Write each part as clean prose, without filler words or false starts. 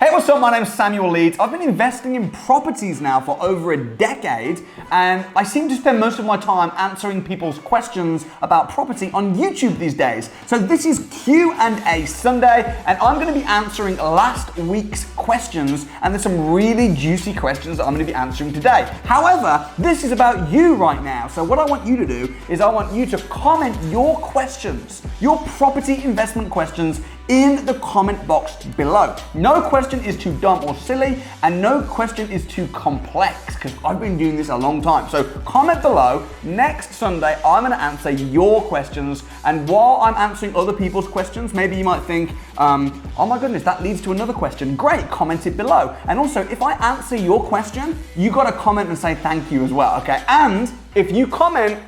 Hey, what's up? My name's Samuel Leeds. I've been investing in properties now for over a decade, and I seem to spend most of my time answering people's questions about property on YouTube these days. So this is Q&A Sunday, and I'm going to be answering last week's questions, and there's some really juicy questions that I'm going to be answering today. However, this is about you right now. So what I want you to do is I want you to comment your questions, your property investment questions, in the comment box below. No question is too dumb or silly, and no question is too complex, because I've been doing this a long time. So comment below. Next Sunday, I'm gonna answer your questions, and while I'm answering other people's questions, maybe you might think, oh my goodness, that leads to another question. Great, comment it below. And also, if I answer your question, you gotta comment and say thank you as well, okay? And if you comment,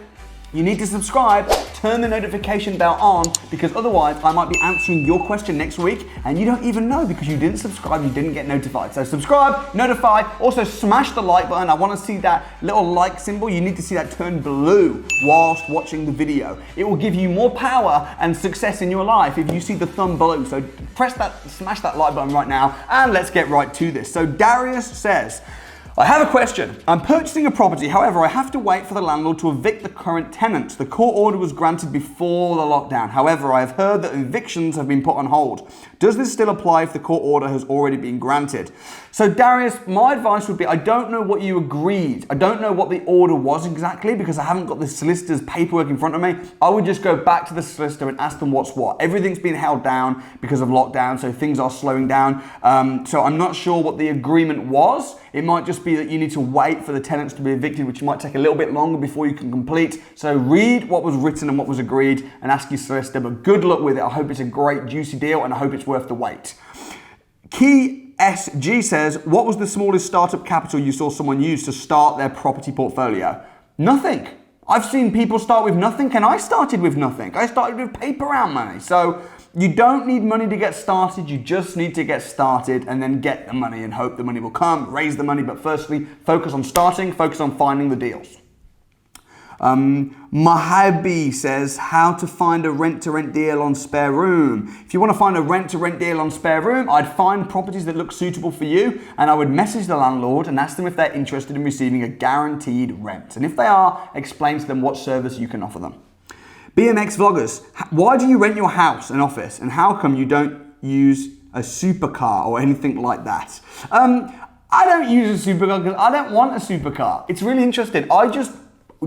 you need to subscribe, turn the notification bell on, because otherwise I might be answering your question next week and you don't even know because you didn't subscribe, you didn't get notified. So subscribe, notify, also smash the like button. I want to see that little like symbol. You need to see that turn blue whilst watching the video. It will give you more power and success in your life if you see the thumb blue. So press that, smash that like button right now, and let's get right to this. So Darius says, I have a question. I'm purchasing a property, however, I have to wait for the landlord to evict the current tenants. The court order was granted before the lockdown. However, I have heard that evictions have been put on hold. Does this still apply if the court order has already been granted? So Darius, my advice would be, I don't know what you agreed. I don't know what the order was exactly because I haven't got the solicitor's paperwork in front of me. I would just go back to the solicitor and ask them what's what. Everything's been held down because of lockdown, so things are slowing down. So I'm not sure what the agreement was. It might just be that you need to wait for the tenants to be evicted, which might take a little bit longer before you can complete. So read what was written and what was agreed and ask your solicitor, but good luck with it. I hope it's a great juicy deal and I hope it's worth the wait. Key SG says, what was the smallest startup capital you saw someone use to start their property portfolio? Nothing. I've seen people start with nothing, and I started with nothing. I started with paper round money. So you don't need money to get started. You just need to get started and then get the money and hope the money will come, raise the money. But firstly, focus on starting, focus on finding the deals. Mahabi says, how to find a rent-to-rent deal on SpareRoom. If you want to find a rent-to-rent deal on SpareRoom, I'd find properties that look suitable for you, and I would message the landlord and ask them if they're interested in receiving a guaranteed rent. And if they are, explain to them what service you can offer them. BMX Vloggers, why do you rent your house and office, and how come you don't use a supercar or anything like that? I don't use a supercar because I don't want a supercar. It's really interesting. I just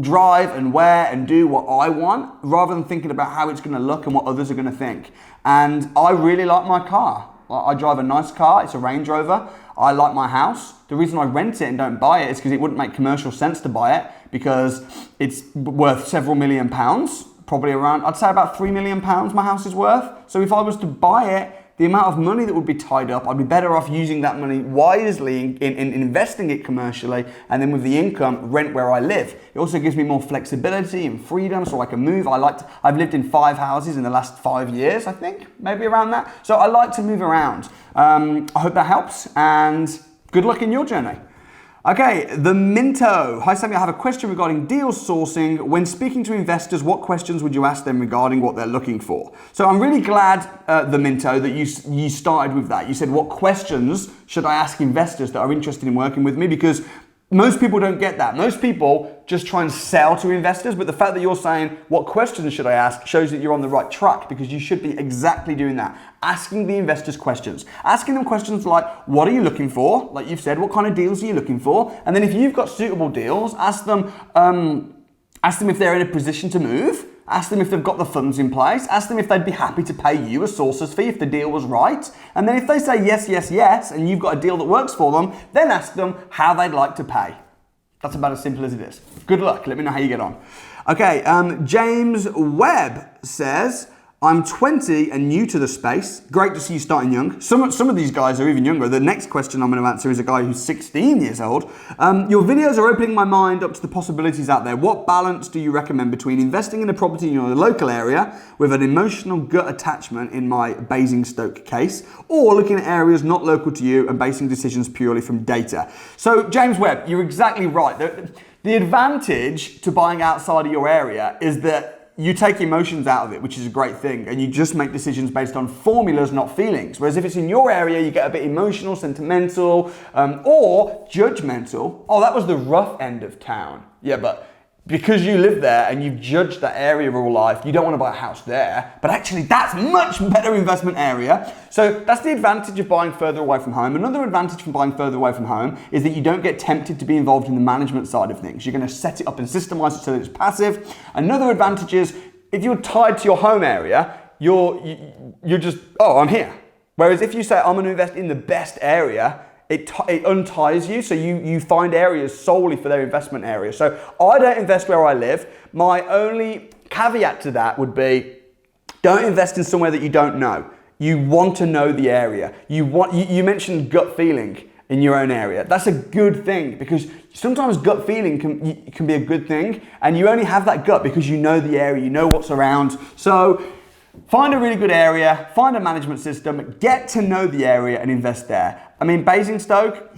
drive and wear and do what I want rather than thinking about how it's going to look and what others are going to think. And I really like my car. I drive a nice car. It's a Range Rover. I like my house. The reason I rent it and don't buy it is because it wouldn't make commercial sense to buy it because it's worth several £million. Probably around, I'd say about £3 million my house is worth. So if I was to buy it, the amount of money that would be tied up, I'd be better off using that money wisely in investing it commercially, and then with the income, rent where I live. It also gives me more flexibility and freedom, so I can move. I've lived in 5 houses in the last 5 years, I think, maybe around that. So I like to move around. I hope that helps, and good luck in your journey. Okay, the Minto. Hi Sammy, I have a question regarding deal sourcing. When speaking to investors, what questions would you ask them regarding what they're looking for? So I'm really glad, the Minto, that you started with that. You said, what questions should I ask investors that are interested in working with me? Because most people don't get that. Most people just try and sell to investors, but the fact that you're saying, what questions should I ask, shows that you're on the right track, because you should be exactly doing that. Asking the investors questions. Asking them questions like, what are you looking for? Like you've said, what kind of deals are you looking for? And then if you've got suitable deals, ask them if they're in a position to move. Ask them if they've got the funds in place. Ask them if they'd be happy to pay you a sources fee if the deal was right. And then if they say yes, yes, yes, and you've got a deal that works for them, then ask them how they'd like to pay. That's about as simple as it is. Good luck. Let me know how you get on. Okay, James Webb says, I'm 20 and new to the space. Great to see you starting young. Some of these guys are even younger. The next question I'm going to answer is a guy who's 16 years old. Your videos are opening my mind up to the possibilities out there. What balance do you recommend between investing in a property in your local area with an emotional gut attachment in my Basingstoke case, or looking at areas not local to you and basing decisions purely from data? So James Webb, you're exactly right. The advantage to buying outside of your area is that you take emotions out of it, which is a great thing, and you just make decisions based on formulas, not feelings. Whereas if it's in your area, you get a bit emotional, sentimental, or judgmental. Oh, that was the rough end of town. Yeah, but because you live there and you've judged that area all life, you don't want to buy a house there, but actually that's much better investment area. So that's the advantage of buying further away from home. Another advantage from buying further away from home is that you don't get tempted to be involved in the management side of things. You're going to set it up and systemize it so that it's passive. Another advantage is if you're tied to your home area, you're just, oh, I'm here. Whereas if you say, I'm going to invest in the best area, it unties you, so you find areas solely for their investment area. So I don't invest where I live. My only caveat to that would be, don't invest in somewhere that you don't know. You want to know the area. You mentioned gut feeling in your own area. That's a good thing, because sometimes gut feeling can be a good thing, and you only have that gut because you know the area, you know what's around. So find a really good area, find a management system, get to know the area and invest there. I mean, Basingstoke,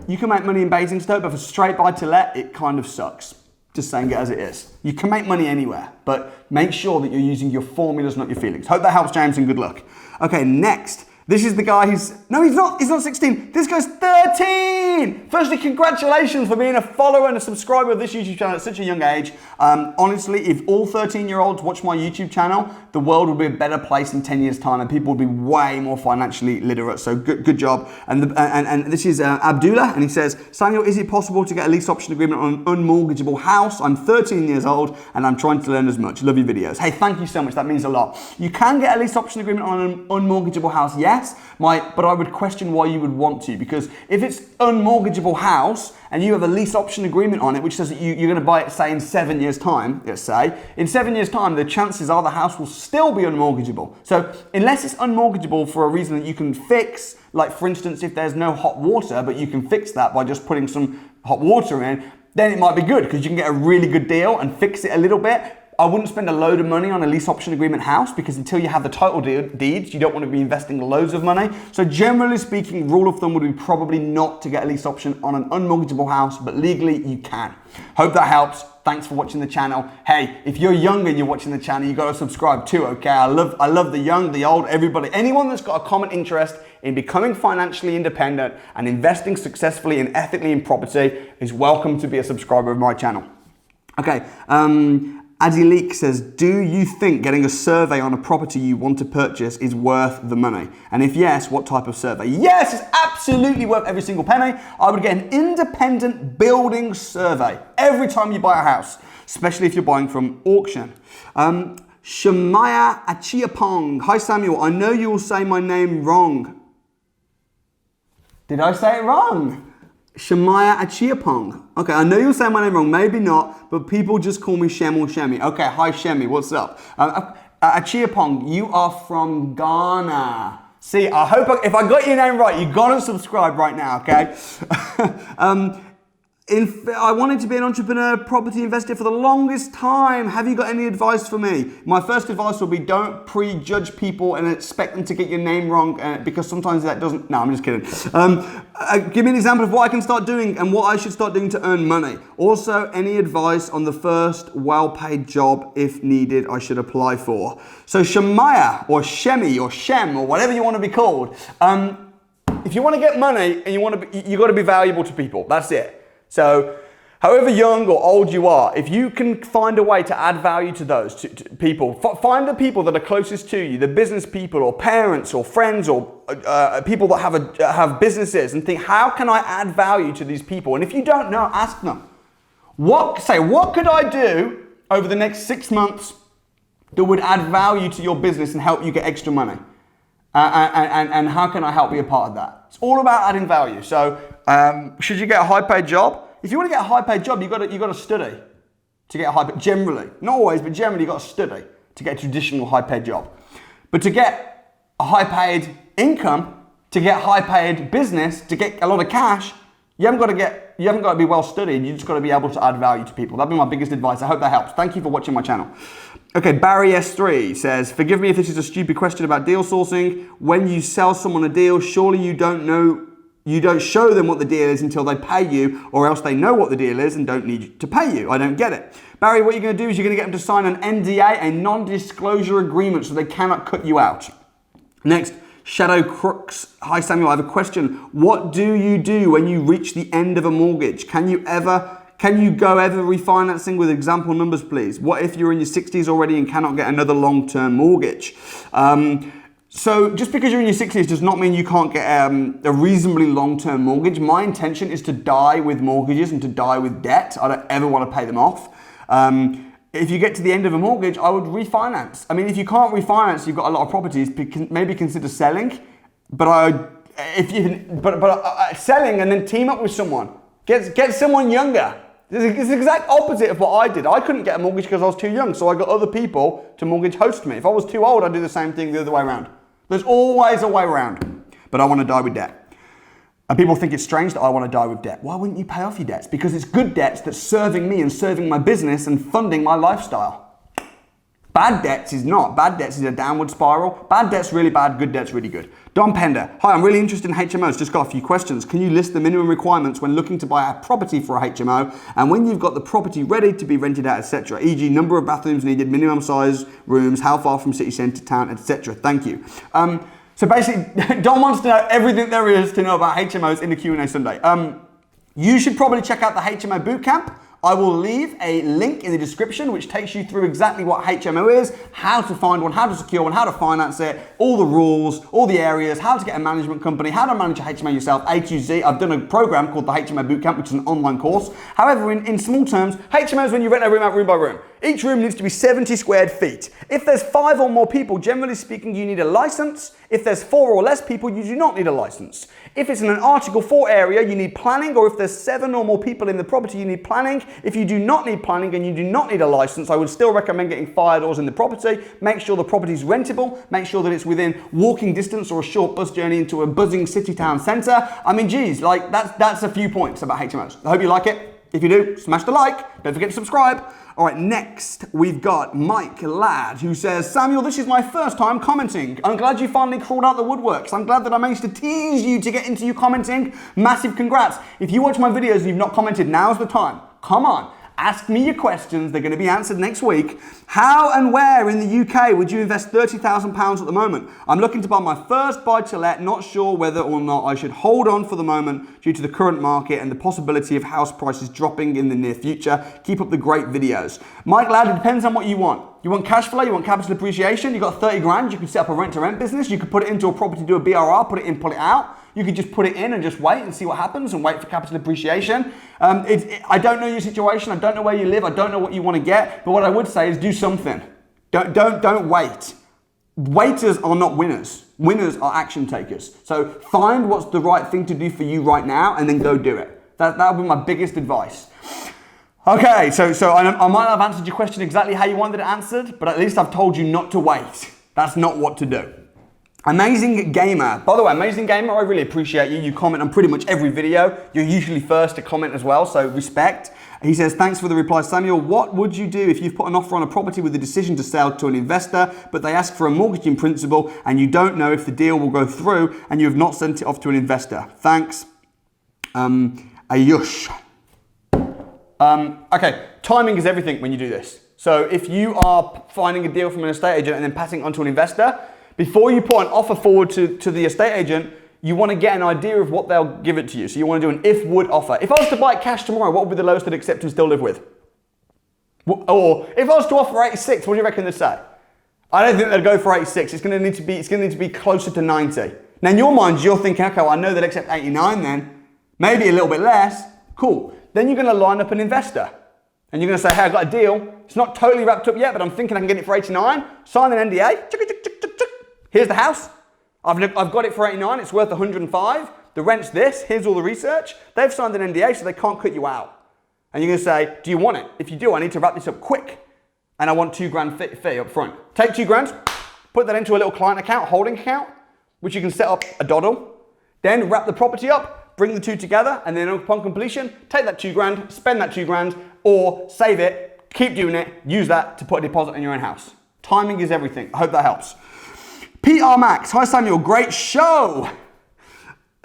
you can make money in Basingstoke, but for straight buy to let, it kind of sucks. Just saying it as it is. You can make money anywhere, but make sure that you're using your formulas, not your feelings. Hope that helps, James, and good luck. Okay, next. This is the guy who's, no, he's not 16. This guy's 13. Firstly, congratulations for being a follower and a subscriber of this YouTube channel at such a young age. Honestly, if all 13-year-olds watch my YouTube channel, the world will be a better place in 10 years' time, and people will be way more financially literate. So good job. And this is Abdullah, and he says, Samuel, is it possible to get a lease option agreement on an unmortgageable house? I'm 13 years old and I'm trying to learn as much. Love your videos. Hey, thank you so much. That means a lot. You can get a lease option agreement on an unmortgageable house, yes. But I would question why you would want to, because if it's unmortgageable house and you have a lease option agreement on it, which says that you're going to buy it, say, in 7 years' time, let's say, in 7 years' time, the chances are the house will still be unmortgageable. So unless it's unmortgageable for a reason that you can fix, like for instance, if there's no hot water, but you can fix that by just putting some hot water in, then it might be good because you can get a really good deal and fix it a little bit. I wouldn't spend a load of money on a lease option agreement house, because until you have the title deeds, you don't want to be investing loads of money. So generally speaking, rule of thumb would be probably not to get a lease option on an unmortgageable house, but legally you can. Hope that helps. Thanks for watching the channel. Hey, if you're young and you're watching the channel, you got to subscribe too, okay? I love the young, the old, everybody. Anyone that's got a common interest in becoming financially independent and investing successfully and ethically in property is welcome to be a subscriber of my channel. Okay, Adileek says, do you think getting a survey on a property you want to purchase is worth the money? And if yes, what type of survey? Yes, it's absolutely worth every single penny. I would get an independent building survey every time you buy a house, especially if you're buying from auction. Shemaya Achiapong. Hi Samuel, I know you will say my name wrong. Did I say it wrong? Shemaya Achiapong. Okay, I know you'll say my name wrong, maybe not, but people just call me Shem or Shemi. Okay, hi Shemi, what's up? Achiapong, you are from Ghana. See, I hope if I got your name right, you gotta subscribe right now, okay? I wanted to be an entrepreneur, property investor for the longest time. Have you got any advice for me? My first advice will be don't prejudge people and expect them to get your name wrong, because sometimes that doesn't. No, I'm just kidding. Give me an example of what I can start doing and what I should start doing to earn money. Also, any advice on the first well-paid job, if needed, I should apply for. So Shemaya or Shemi or Shem or whatever you want to be called. If you want to get money and you got to be valuable to people. That's it. So, however young or old you are, if you can find a way to add value to those to people, find the people that are closest to you, the business people or parents or friends or people that have businesses, and think, how can I add value to these people? And if you don't know, ask them. What could I do over the next 6 months that would add value to your business and help you get extra money? And how can I help be a part of that? It's all about adding value. So, should you get a high-paid job? If you want to get a high-paid job, you got to study to get a high-paid. Generally, not always, but generally, you got to study to get a traditional high-paid job. But to get a high-paid income, to get high-paid business, to get a lot of cash, you haven't got to be well studied. You just got to be able to add value to people. That'd be my biggest advice. I hope that helps. Thank you for watching my channel. Okay, Barry S3 says, forgive me if this is a stupid question about deal sourcing. When you sell someone a deal, surely you don't know You don't show them what the deal is until they pay you, or else they know what the deal is and don't need to pay you. I don't get it. Barry, what you're going to do is you're going to get them to sign an NDA, a non-disclosure agreement, so they cannot cut you out. Next, Shadow Crooks. Hi Samuel, I have a question. What do you do when you reach the end of a mortgage? Can you go ever refinancing with example numbers, please? What if you're in your 60s already and cannot get another long-term mortgage? So just because you're in your 60s does not mean you can't get a reasonably long-term mortgage. My intention is to die with mortgages and to die with debt. I don't ever want to pay them off. If you get to the end of a mortgage, I would refinance. I mean, if you can't refinance, you've got a lot of properties, maybe consider selling. But selling and then team up with someone. Get someone younger. It's the exact opposite of what I did. I couldn't get a mortgage because I was too young, so I got other people to mortgage host me. If I was too old, I'd do the same thing the other way around. There's always a way around, but I want to die with debt. And people think it's strange that I want to die with debt. Why wouldn't you pay off your debts? Because it's good debts that's serving me and serving my business and funding my lifestyle. Bad debts is not. Bad debts is a downward spiral. Bad debt's really bad, good debt's really good. Don Pender. Hi, I'm really interested in HMOs. Just got a few questions. Can you list the minimum requirements when looking to buy a property for a HMO and when you've got the property ready to be rented out, etc., e.g. number of bathrooms needed, minimum size rooms, how far from city centre, town, etc. Thank you. So basically, Don wants to know everything there is to know about HMOs in the Q&A Sunday. You should probably check out the HMO Bootcamp. I will leave a link in the description which takes you through exactly what HMO is, how to find one, how to secure one, how to finance it, all the rules, all the areas, how to get a management company, how to manage a HMO yourself, A to Z. I've done a program called the HMO Bootcamp, which is an online course. However, in small terms, HMO is when you rent a room out room by room. Each room needs to be 70 square feet. If there's 5 or more people, generally speaking, you need a license. If there's 4 or less people, you do not need a license. If it's in an Article 4 area, you need planning, or if there's 7 or more people in the property, you need planning. If you do not need planning and you do not need a license, I would still recommend getting fire doors in the property. Make sure the property is rentable. Make sure that it's within walking distance or a short bus journey into a buzzing city town centre. I mean, geez, like that's a few points about HMOs. I hope you like it. If you do, smash the like. Don't forget to subscribe. All right, next we've got Mike Ladd, who says, Samuel, this is my first time commenting. I'm glad you finally crawled out the woodworks. I'm glad that I managed to tease you to get into you commenting. Massive congrats. If you watch my videos and you've not commented, now's the time. Come on. Ask me your questions. They're going to be answered next week. How and where in the UK would you invest £30,000 at the moment? I'm looking to buy my first buy-to-let, not sure whether or not I should hold on for the moment due to the current market and the possibility of house prices dropping in the near future. Keep up the great videos. Mike Ladd, it depends on what you want. You want cash flow, you want capital appreciation, you got 30 grand, you can set up a rent-to-rent business, you could put it into a property, do a BRRR, put it in, pull it out. You could just put it in and just wait and see what happens and wait for capital appreciation. I don't know your situation, I don't know where you live, I don't know what you want to get, but what I would say is do something. Don't wait. Waiters are not winners. Winners are action takers. So find what's the right thing to do for you right now and then go do it. That would be my biggest advice. Okay, so I might not have answered your question exactly how you wanted it answered, but at least I've told you not to wait. That's not what to do. Amazing Gamer. By the way, Amazing Gamer, I really appreciate you. You comment on pretty much every video. You're usually first to comment as well, so respect. He says, thanks for the reply, Samuel. What would you do if you've put an offer on a property with the decision to sell to an investor, but they ask for a mortgage in principle and you don't know if the deal will go through and you have not sent it off to an investor? Thanks, Ayush. Okay, timing is everything when you do this. So if you are finding a deal from an estate agent and then passing it on to an investor, before you put an offer forward to the estate agent, you want to get an idea of what they'll give it to you. So you want to do an if-would offer. If I was to buy it cash tomorrow, what would be the lowest I'd accept and still live with? Or if I was to offer 86, what do you reckon they'd say? I don't think they'd go for 86. It's going to need to be closer to 90. Now in your mind, you're thinking, okay, well, I know they'd accept 89 then. Maybe a little bit less. Cool. Then you're going to line up an investor. And you're going to say, hey, I've got a deal. It's not totally wrapped up yet, but I'm thinking I can get it for 89. Sign an NDA. Here's the house. I've got it for 89. It's worth 105. The rent's this. Here's all the research. They've signed an NDA, so they can't cut you out. And you're going to say, do you want it? If you do, I need to wrap this up quick. And I want £2,000 fee up front. Take £2,000, put that into a little client account, holding account, which you can set up a doddle. Then wrap the property up, bring the two together, and then upon completion, take that £2,000, spend that £2,000, or save it, keep doing it, use that to put a deposit in your own house. Timing is everything. I hope that helps. PR Max, hi Samuel, great show.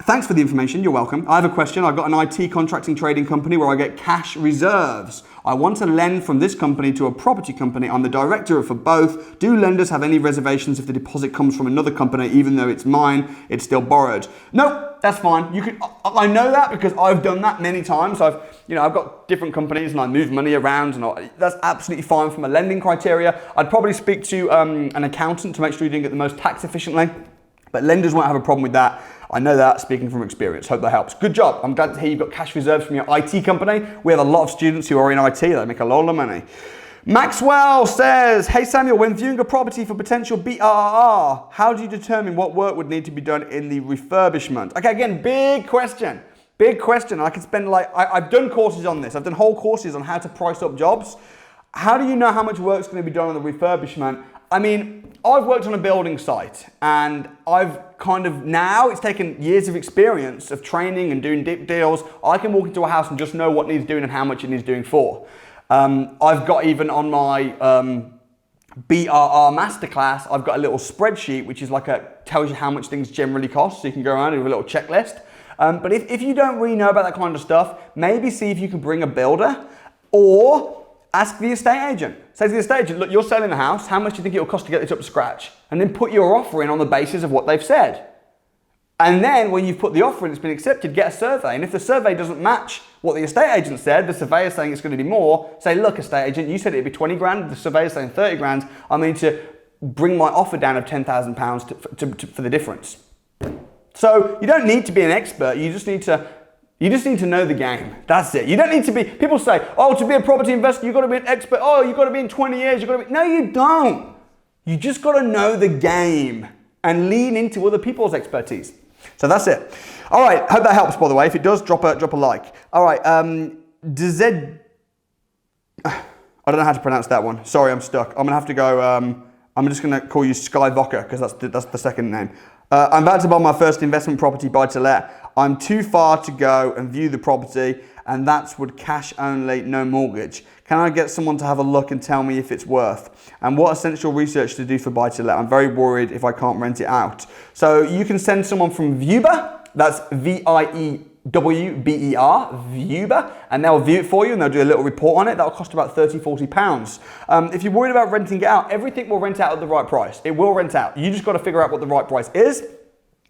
Thanks for the information, you're welcome. I have a question. I've got an IT contracting trading company where I get cash reserves. I want to lend from this company to a property company. I'm the director for both. Do lenders have any reservations if the deposit comes from another company, even though it's mine, it's still borrowed? No, that's fine. You can. I know that because I've done that many times. I've got different companies and I move money around, and that's absolutely fine from a lending criteria. I'd probably speak to an accountant to make sure you're doing it the most tax efficiently, but lenders won't have a problem with that. I know that, speaking from experience. Hope that helps. Good job. I'm glad to hear you've got cash reserves from your IT company. We have a lot of students who are in IT that make a lot of money. Maxwell says, hey Samuel, when viewing a property for potential BRRR, how do you determine what work would need to be done in the refurbishment? Okay, again, big question. Big question. I could spend I've done courses on this. I've done whole courses on how to price up jobs. How do you know how much work's going to be done on the refurbishment? I mean, I've worked on a building site and it's taken years of experience of training and doing deep deals. I can walk into a house and just know what needs doing and how much it needs doing for. I've got even on my BRRR masterclass, I've got a little spreadsheet which is tells you how much things generally cost, so you can go around and have a little checklist. But if you don't really know about that kind of stuff, maybe see if you can bring a builder or ask the estate agent. Say to the estate agent, look, you're selling a house, how much do you think it'll cost to get this up to scratch? And then put your offer in on the basis of what they've said. And then when you've put the offer in, it's been accepted, get a survey. And if the survey doesn't match what the estate agent said, the surveyor's saying it's going to be more, say, look, estate agent, you said it'd be 20 grand, the surveyor's saying 30 grand, I need to bring my offer down of £10,000 for the difference. So you don't need to be an expert, you just need to know the game. That's it. You don't need to be, people say, oh, to be a property investor, you've got to be an expert. Oh, you've got to be in 20 years. No, you don't. You just got to know the game and lean into other people's expertise. So that's it. All right. Hope that helps, by the way. If it does, drop a like. All right. I don't know how to pronounce that one. Sorry, I'm stuck. I'm going to have to go, I'm just going to call you Sky Vodka because that's the second name. I'm about to buy my first investment property buy to let. I'm too far to go and view the property, and that's would cash only, no mortgage. Can I get someone to have a look and tell me if it's worth? And what essential research to do for buy to let? I'm very worried if I can't rent it out. So you can send someone from Viewber, that's VIEWBER, Viewber, and they'll view it for you and they'll do a little report on it. That'll cost about £30–40. If you're worried about renting it out, everything will rent out at the right price. It will rent out. You just got to figure out what the right price is.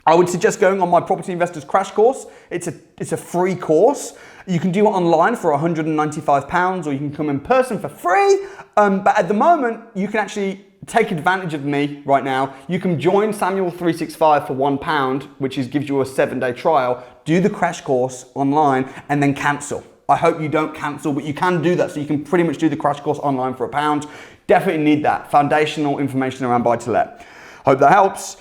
I would suggest going on my Property Investors Crash Course. It's a free course. You can do it online for £195 or you can come in person for free. But at the moment, you can actually take advantage of me right now. You can join Samuel 365 for £1, which gives you a 7-day trial. Do the crash course online and then cancel. I hope you don't cancel, but you can do that. So you can pretty much do the crash course online for £1. Definitely need that. Foundational information around buy-to-let. Hope that helps.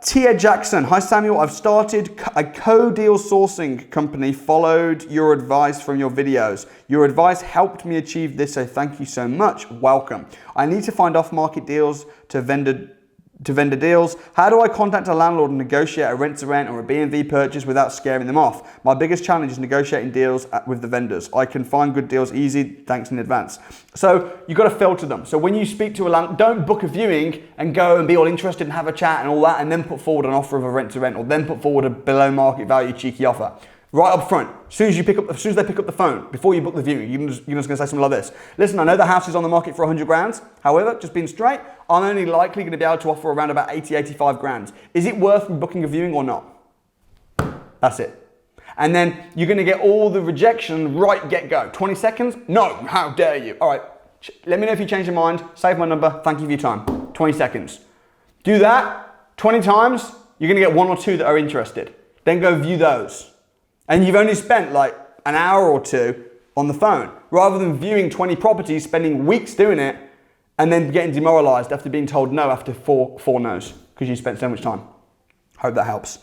Tia Jackson, hi Samuel, I've started a co-deal sourcing company, followed your advice from your videos. Your advice helped me achieve this, so thank you so much. Welcome. I need to find off-market deals to vendor deals. How do I contact a landlord and negotiate a rent-to-rent or a B&V purchase without scaring them off? My biggest challenge is negotiating deals with the vendors. I can find good deals easy, thanks in advance. So you've got to filter them. So when you speak to a landlord, don't book a viewing and go and be all interested and have a chat and all that and then put forward an offer of a rent-to-rent or then put forward a below market value cheeky offer. Right up front, as soon as they pick up the phone, before you book the viewing, you're just going to say something like this. Listen, I know the house is on the market for 100 grand. However, just being straight, I'm only likely going to be able to offer around about 85 grand. Is it worth booking a viewing or not? That's it. And then you're going to get all the rejection right get-go. 20 seconds? No, how dare you? All right, let me know if you change your mind. Save my number. Thank you for your time. 20 seconds. Do that 20 times, you're going to get 1 or 2 that are interested. Then go view those. And you've only spent like an hour or 2 on the phone, rather than viewing 20 properties, spending weeks doing it, and then getting demoralized after being told no after four no's, because you spent so much time. Hope that helps.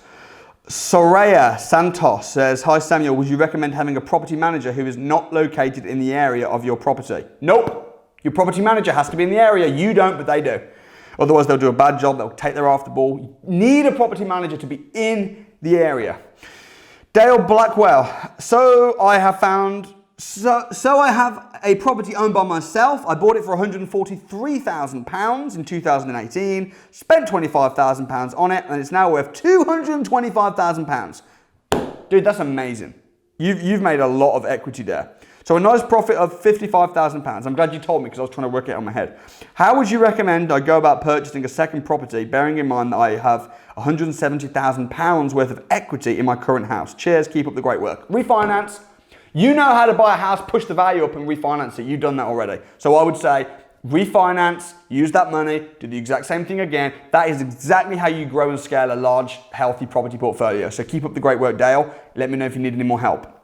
Soraya Santos says, hi Samuel, would you recommend having a property manager who is not located in the area of your property? Nope. Your property manager has to be in the area. You don't, but they do. Otherwise they'll do a bad job. They'll take their after ball. You need a property manager to be in the area. Dale Blackwell, so I have a property owned by myself. I bought it for £143,000 in 2018, spent £25,000 on it, and it's now worth £225,000. Dude, that's amazing. You've made a lot of equity there. So a nice profit of £55,000. I'm glad you told me because I was trying to work it out in my head. How would you recommend I go about purchasing a second property, bearing in mind that I have £170,000 worth of equity in my current house? Cheers, keep up the great work. Refinance. You know how to buy a house, push the value up and refinance it. You've done that already. So I would say refinance, use that money, do the exact same thing again. That is exactly how you grow and scale a large, healthy property portfolio. So keep up the great work, Dale. Let me know if you need any more help.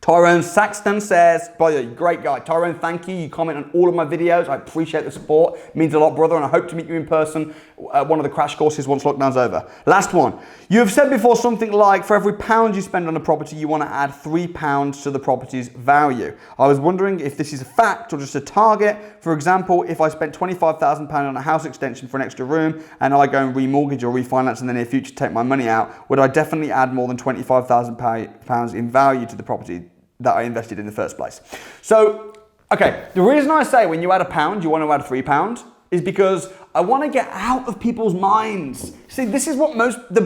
Tyrone Saxton says, by the way, great guy. Tyrone, thank you. You comment on all of my videos. I appreciate the support. It means a lot, brother, and I hope to meet you in person at one of the crash courses once lockdown's over. Last one. You have said before something like, for every £1 you spend on a property, you want to add £3 to the property's value. I was wondering if this is a fact or just a target. For example, if I spent £25,000 on a house extension for an extra room and I go and remortgage or refinance in the near future to take my money out, would I definitely add more than £25,000 in value to the property that I invested in the first place? So, okay, the reason I say when you add £1, you want to add £3 is because I want to get out of people's minds. See, this is what the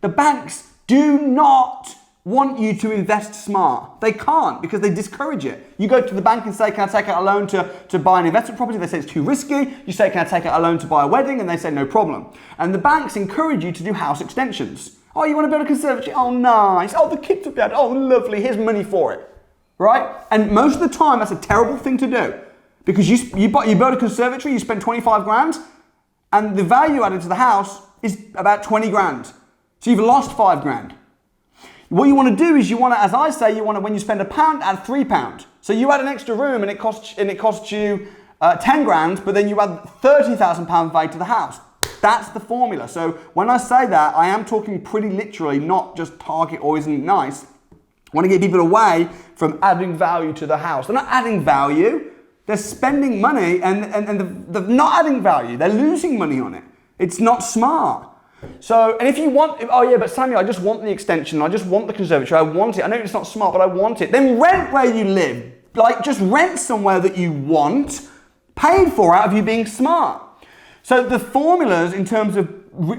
banks do not want you to invest smart. They can't because they discourage it. You go to the bank and say, can I take out a loan to buy an investment property? They say it's too risky. You say, can I take out a loan to buy a wedding? And they say, no problem. And the banks encourage you to do house extensions. Oh, you want to build a conservatory? Oh, nice. Oh, the kids will be able. Oh, lovely. Here's money for it, right? And most of the time, that's a terrible thing to do because you build a conservatory, you spend 25 grand, and the value added to the house is about 20 grand. So you've lost 5 grand. What you want to do is you want to, as I say, when you spend £1, add £3. So you add an extra room and it costs you 10 grand, but then you add £30,000 value to the house. That's the formula. So when I say that, I am talking pretty literally, not just target or isn't it nice. I want to get people away from adding value to the house. They're not adding value. They're spending money and they're not adding value. They're losing money on it. It's not smart. So, and if you want, oh yeah, but Samuel, I just want the extension. I just want the conservatory. I want it. I know it's not smart, but I want it. Then rent where you live. Like just rent somewhere that you want, paid for out of you being smart. So the formulas in terms of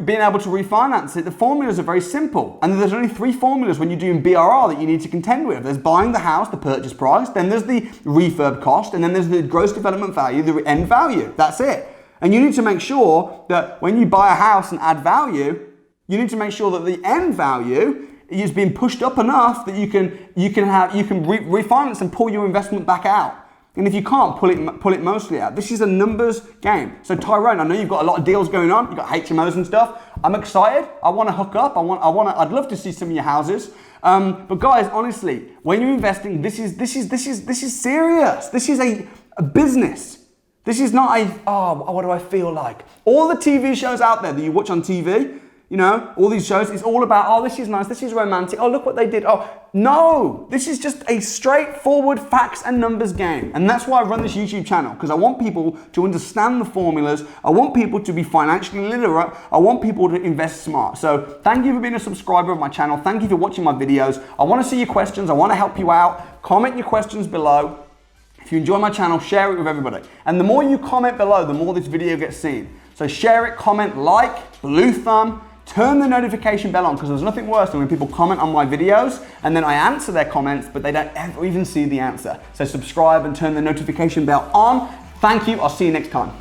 being able to refinance it, the formulas are very simple. And there's only 3 formulas when you're doing BRRR that you need to contend with. There's buying the house, the purchase price, then there's the refurb cost, and then there's the gross development value, the end value. That's it. And you need to make sure that when you buy a house and add value, you need to make sure that the end value is being pushed up enough that you can refinance and pull your investment back out. And if you can't, pull it mostly out. This is a numbers game. So Tyrone, I know you've got a lot of deals going on. You've got HMOs and stuff. I'm excited. I want to hook up. I'd love to see some of your houses. But guys, honestly, when you're investing, this is serious. This is a business. This is not what do I feel like? All the TV shows out there that you watch on TV, you know, all these shows, it's all about, oh, this is nice, this is romantic, oh, look what they did. Oh, no, this is just a straightforward facts and numbers game. And that's why I run this YouTube channel, because I want people to understand the formulas. I want people to be financially literate. I want people to invest smart. So thank you for being a subscriber of my channel. Thank you for watching my videos. I want to see your questions. I want to help you out. Comment your questions below. If you enjoy my channel, share it with everybody. And the more you comment below, the more this video gets seen. So share it, comment, like, blue thumb, turn the notification bell on, because there's nothing worse than when people comment on my videos and then I answer their comments, but they don't ever even see the answer. So subscribe and turn the notification bell on. Thank you. I'll see you next time.